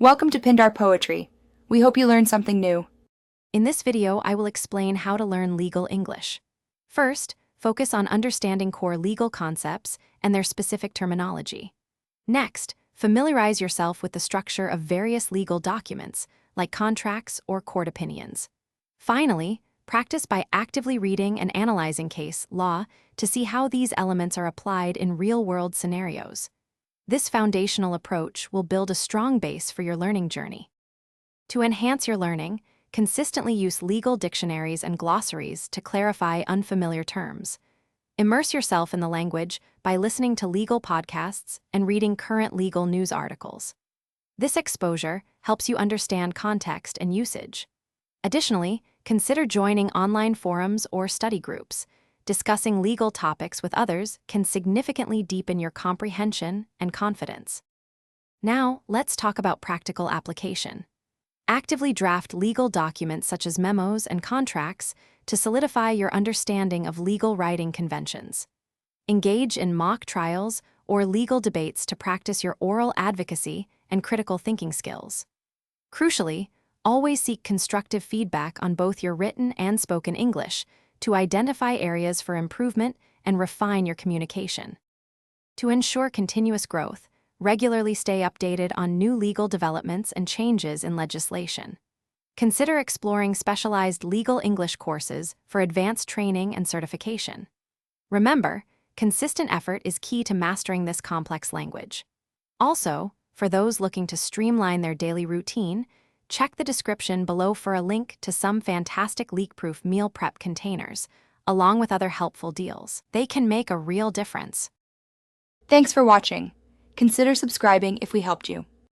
Welcome to Pindar Poetry. We hope you learned something new. In this video, I will explain how to learn legal English. First, focus on understanding core legal concepts and their specific terminology. Next, familiarize yourself with the structure of various legal documents, like contracts or court opinions. Finally, practice by actively reading and analyzing case law to see how these elements are applied in real-world scenarios. This foundational approach will build a strong base for your learning journey. To enhance your learning, consistently use legal dictionaries and glossaries to clarify unfamiliar terms. Immerse yourself in the language by listening to legal podcasts and reading current legal news articles. This exposure helps you understand context and usage. Additionally, consider joining online forums or study groups. Discussing legal topics with others can significantly deepen your comprehension and confidence. Now, let's talk about practical application. Actively draft legal documents such as memos and contracts to solidify your understanding of legal writing conventions. Engage in mock trials or legal debates to practice your oral advocacy and critical thinking skills. Crucially, always seek constructive feedback on both your written and spoken English to identify areas for improvement and refine your communication. To ensure continuous growth, regularly stay updated on new legal developments and changes in legislation. Consider exploring specialized legal English courses for advanced training and certification. Remember, consistent effort is key to mastering this complex language. Also, for those looking to streamline their daily routine, check the description below for a link to some fantastic leak-proof meal prep containers, along with other helpful deals. They can make a real difference. Thanks for watching. Consider subscribing if we helped you.